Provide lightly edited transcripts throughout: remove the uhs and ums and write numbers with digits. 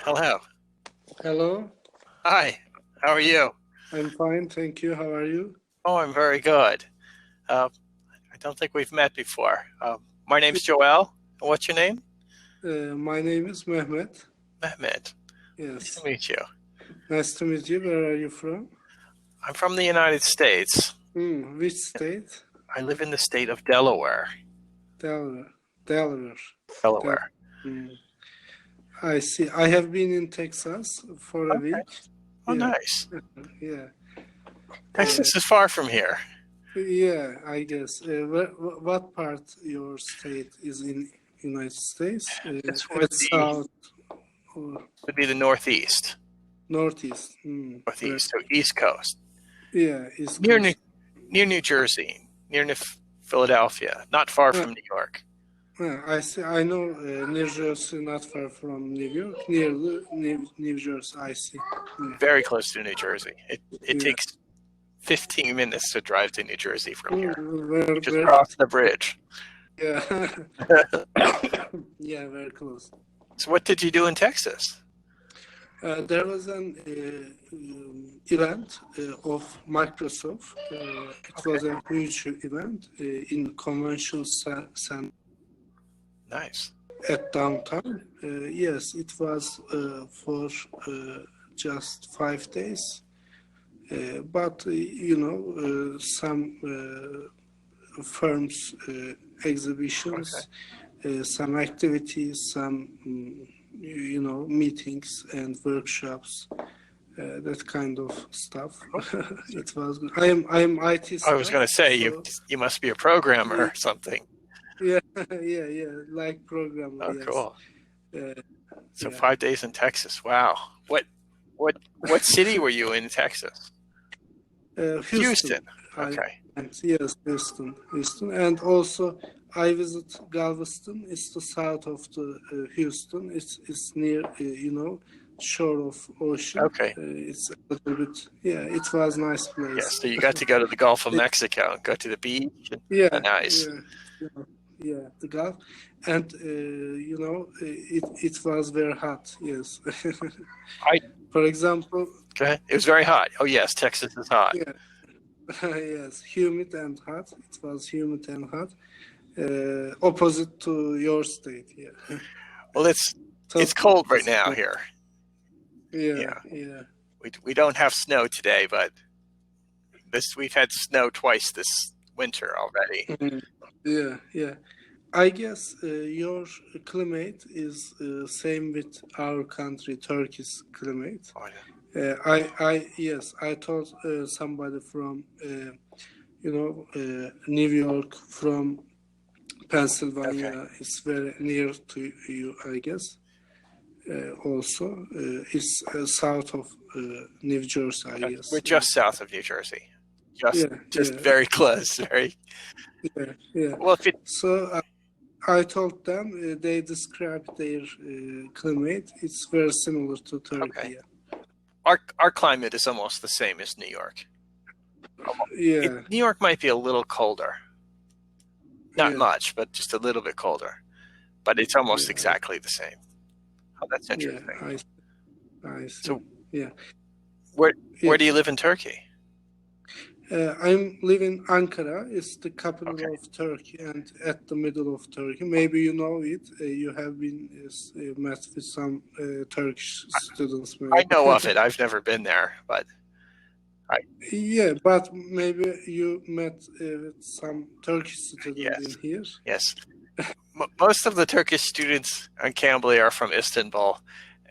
Hello. Hello, Hi. How are you? I'm fine, thank you. How are you? Oh, I'm very good. Uh, I don't think we've met before. My name's Joel. What's your name? My name is Mehmet. Mehmet. Nice to Yes, meet you. nice to meet you. Where are you from? I'm from the United States. Which state? I live in the state of Delaware. Delaware. Delaware. Del Delaware. mm, I see. I have been in Texas for a Okay. week. Oh, Yeah, nice. yeah, uh, Texas is far from here. yeah. I guess. What part your state is in United States? This At would be south or would be the Northeast. northeast? Northeast, so East Coast. Yeah, East Near New Coast. near New Jersey, near Philadelphia, not far Uh, from New York. I see. I know New Jersey, not far from New York, near the New Jersey. I see. Very close to New Jersey. It Yeah. takes 15 minutes to drive to New Jersey from here. Very, You just very, cross the bridge. yeah, yeah, very close. So what did you do in Texas? There was an event of Microsoft. It was a huge event in convention center Nice. at downtown. Yes, it was for just 5 days. But some firms, exhibitions, some activities, some meetings and workshops, that kind of stuff. It was good. I am IT I was staff, going to say so you must be a programmer or something. yeah, yeah, like programmer, Oh, yes. cool. So Yeah. 5 days in Texas. Wow. What city were you in Texas? Houston. Okay. Yes, Houston, and also I visit Galveston. It's the south of the Houston. It's near shore of ocean. Okay. It's a little bit, yeah. It was nice Yeah. place. So you got to go to the Gulf of It- Mexico and go to the beach. yeah, Nice. yeah, the Gulf, and it was very hot. Yes, I for example, Go ahead. It was very hot. Oh yes, Texas is hot. yeah. Yes, humid and hot. It was humid and hot. Opposite to your state, yeah. Well, it's Totally cold right opposite. now here. Yeah, Yeah. yeah. We don't have snow today, but we've had snow twice this winter already. Yeah, yeah. I guess your climate is same with our country, Turkey's climate. Oh, yeah. Yes, I told somebody from New York, from Pennsylvania. Okay. It's very near to you, I guess. Also, it's south of New Jersey, I guess. We're just south of New Jersey. Just Yeah. very close. Very Yeah. well. If it, So I told them, they described their climate. It's very similar to Turkey. okay. Yeah. Our climate is almost the same as New York. Yeah. New York might be a little colder. Not Yeah. much, but just a little bit colder. But it's almost Yeah. exactly the same. Oh, that's interesting. Yeah, I see. So Yeah. where Yeah. do you live in Turkey? I'm living Ankara. It's the capital Okay. of Turkey and at the middle of Turkey. Maybe you know it. You have been met with some Turkish students. Maybe. I know of it. I've never been there, but Yeah, but maybe you met with some Turkish students yes. in here. Yes. Most of the Turkish students on Cambly are from Istanbul,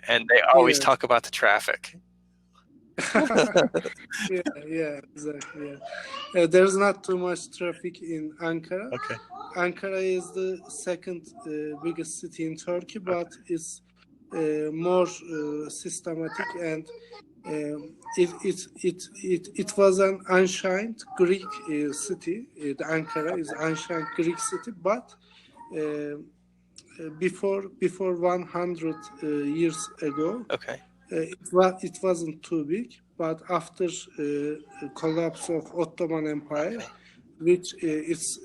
and they always Yeah. talk about the traffic. Yeah, exactly. Yeah. There's not too much traffic in Ankara. Okay. Ankara is the second biggest city in Turkey, but it's more systematic, and it was an ancient Greek city. The Ankara is ancient Greek city, but before 100 years ago, Okay. it wasn't too big. But after collapse of Ottoman Empire, Okay. which its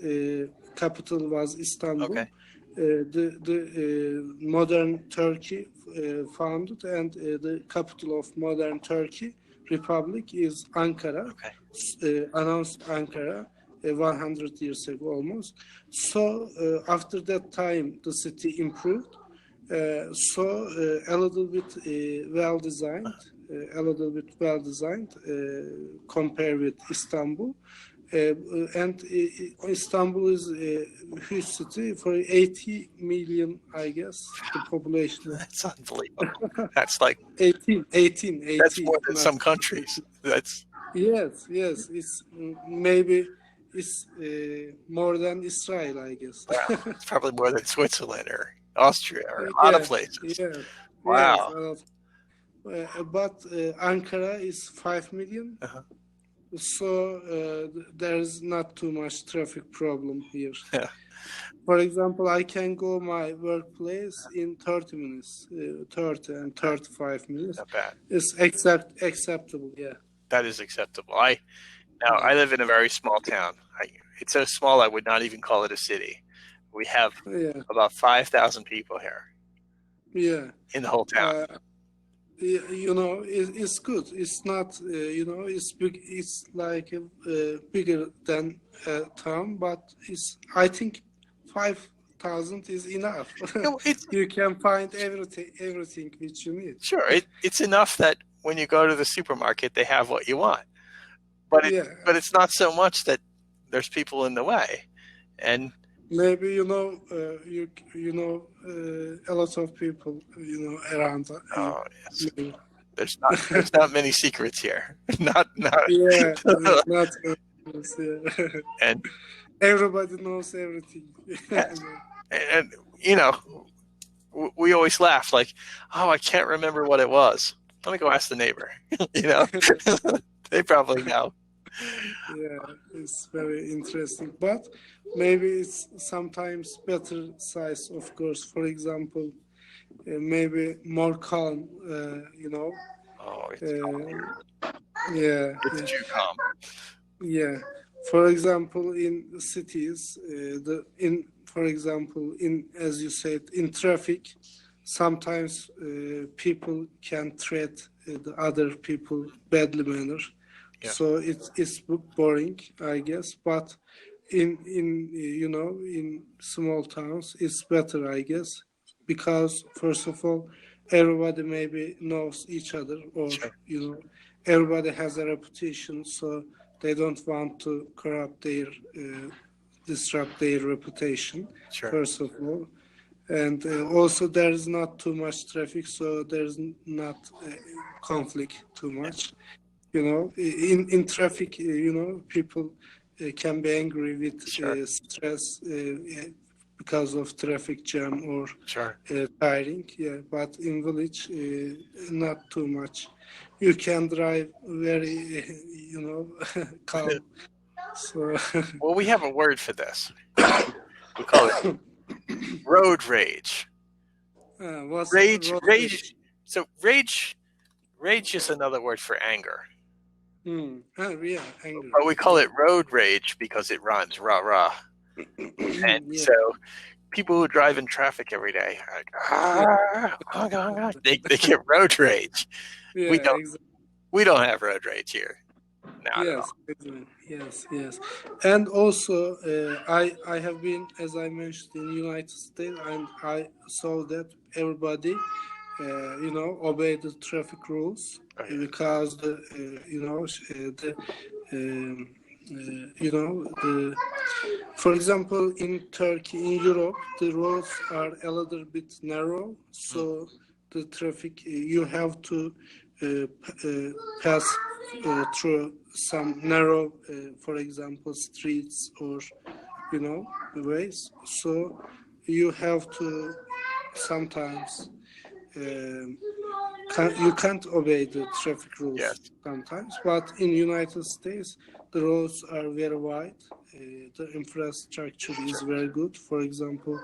capital was Istanbul, Okay. the modern Turkey founded, and the capital of modern Turkey Republic is Ankara. Okay. Announced Ankara 100 years ago almost. So after that time, the city improved. A little bit well designed, compared with Istanbul. And Istanbul is a huge city for 80 million, I guess, the population. That's unbelievable. That's like 18. That's more than some countries. That's Yes. It's maybe it's more than Israel, I guess. wow. It's probably more than Switzerland or Austria or a lot of places. Yes. Wow. But Ankara is 5 million. Uh-huh. So there's not too much traffic problem here. Yeah. For example, I can go my workplace in 30 minutes, 30 and 35 minutes. Not bad. It's acceptable, yeah. That is acceptable. I live in a very small town. It's so small I would not even call it a city. We have about 5,000 people here. Yeah. In the whole town. It's good. It's not, it's big. It's like bigger than a town, but I think 5,000 is enough. You can find everything which you need. Sure, it's enough that when you go to the supermarket, they have what you want. But it's not so much that there's people in the way, and maybe a lot of people around. Oh yes, there's not many secrets here. not yeah, not and everybody knows everything. and we always laugh like, oh, I can't remember what it was. Let me go ask the neighbor. They probably know. Yeah, it's very interesting, but maybe it's sometimes better size, of course. For example, maybe more calm, Oh, it's calm. It's too calm. Yeah. For example, in cities, as you said, in traffic, sometimes people can treat the other people badly manner. Yeah. So it's boring, I guess. But in small towns, it's better, I guess, because first of all, everybody maybe knows each other, or sure. Everybody has a reputation, so they don't want to disrupt their reputation. Sure. First of all. And also there is not too much traffic, so there's not conflict too much. In traffic, people can be angry with sure. Stress because of traffic jam or sure. Tiring. Yeah, but in village, not too much. You can drive very, calm. So. Well, we have a word for this. We call it road rage. Rage. So rage is another word for anger. Yeah, anger. But we call it road rage because it rhymes, rah rah. And so people who drive in traffic every day are like, they get road rage. Yeah, we don't have road rage here. Yes. And also, I have been, as I mentioned, in the United States, and I saw that everybody, obey the traffic rules because for example, in Turkey, in Europe, the roads are a little bit narrow, so the traffic you have to pass through some narrow, for example, streets or ways. So you have to sometimes you can't obey the traffic rules sometimes. But in United States, the roads are very wide. The infrastructure is very good. For example,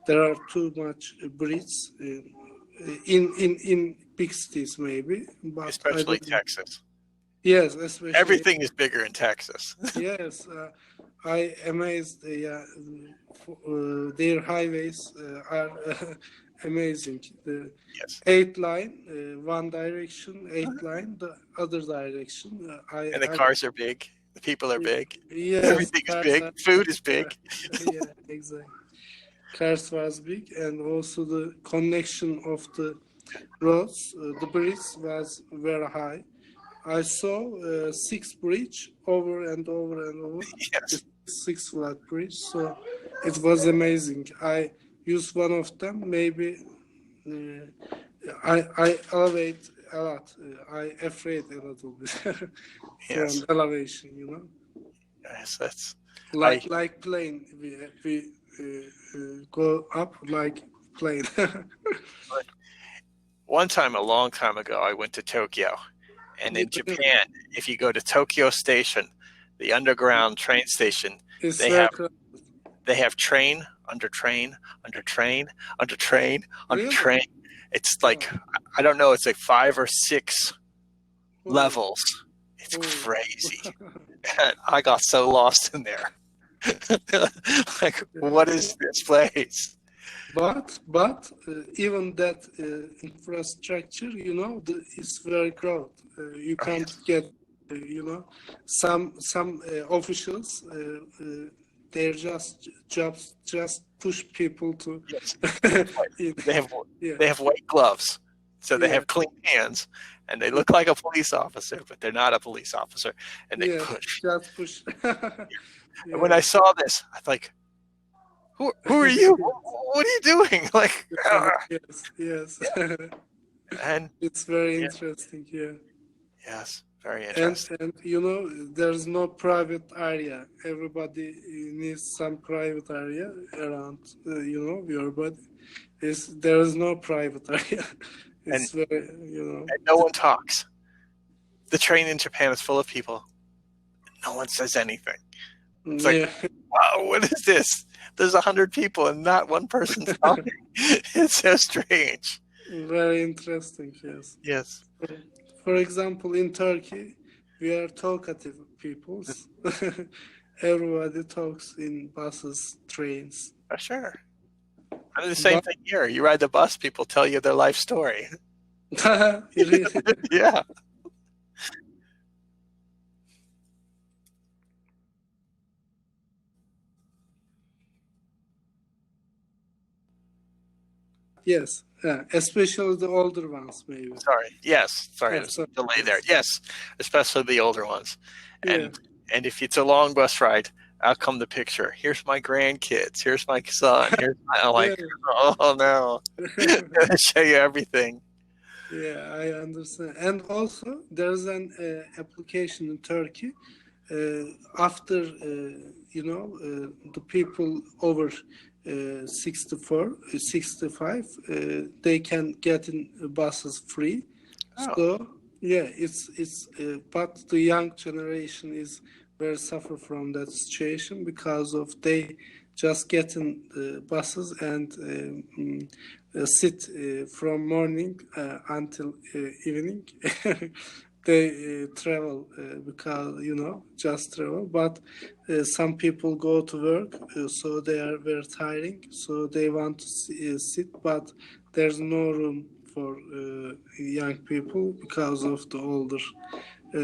there are too much bridges in big cities, maybe, but especially Texas. Yes, especially everything is bigger in Texas. Yes, I amazed. Their highways are amazing. The Yes. 8 line, one direction, 8 line, the other direction. And the cars are big. The people are big. Yes, Everything is cars big. are Food is yeah, big. yeah, exactly. Cars was big, and also the connection of the roads, the bridge was very high. I saw 6 bridge over and over and over. Yes. 6 flat bridge, so it was amazing. I used one of them. Maybe I elevate a lot. I afraid a little bit from Yes. elevation. Yes. That's. Like plane. We go up like plane. One time, a long time ago, I went to Tokyo, and in Japan, if you go to Tokyo Station, the underground train station, It's they very have train under train under train under train under really? train. It's like I don't know. It's like 5 or 6 levels. It's crazy. And I got so lost in there. Like, what is this place? But even that infrastructure, it's very crowded. You can't get, some officials. They're just jobs, just push people to. Yes. Yeah. They have white gloves, so they Yeah. have clean hands, and they look like a police officer, but they're not a police officer, and they Yeah, push. just push. And when I saw this, I was like, "Who are you? What are you doing?" Like, yes. and It's very interesting. Yeah. yes, very interesting. And there's no private area. Everybody needs some private area around your body. There is no private area. It's And very and no one talks. The train in Japan is full of people. No one says anything. It's like, wow, what is this? There's 100 people and not one person's talking. It's so strange. Very interesting. Yes. Yes. For example, in Turkey, we are talkative peoples. Everybody talks in buses, trains. Sure. I mean, the same thing here. You ride the bus, people tell you their life story. Yeah. Yes, especially the older ones, maybe. Sorry. Yes. Sorry. There's a delay there. Yes. Especially the older ones. And if it's a long bus ride, out come the picture. Here's my grandkids. Here's my son. Here's my, like, oh no. Show you everything. Yeah, I understand. And also, there's an application in Turkey. After the people over 65, they can get in buses free. So yeah, it's but the young generation is very suffer from that situation because of they just get in buses and sit from morning until evening. They travel because just travel, but some people go to work, so they are very tiring, so they want to sit, but there's no room for young people because of the older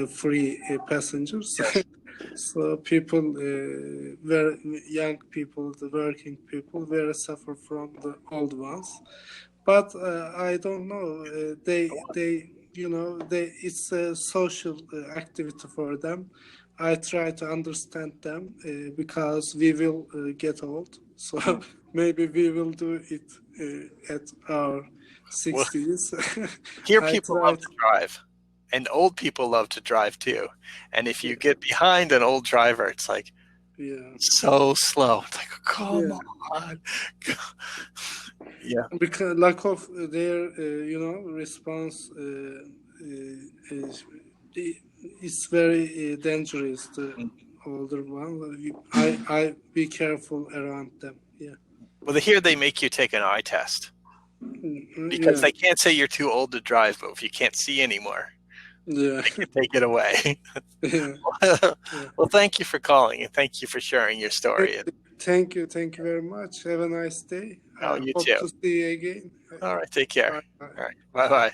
free passengers. Yes. So people, very young people, the working people, very suffer from the old ones. But I don't know. It's a social activity for them. I try to understand them because we will get old. So maybe we will do it at our 60s. Here people love to drive. And old people love to drive too. And if you get behind an old driver, it's like so slow. It's like, come on. Yeah. Because lack of their, response is very dangerous. The older one, I be careful around them. Yeah. Well, here they make you take an eye test because they can't say you're too old to drive, but if you can't see anymore, Yeah. Take it away. Yeah. Well, thank you for calling and thank you for sharing your story. Thank you very much. Have a nice day. Oh, you Hope too. to see you again. All right, take care. Bye. All right, bye-bye.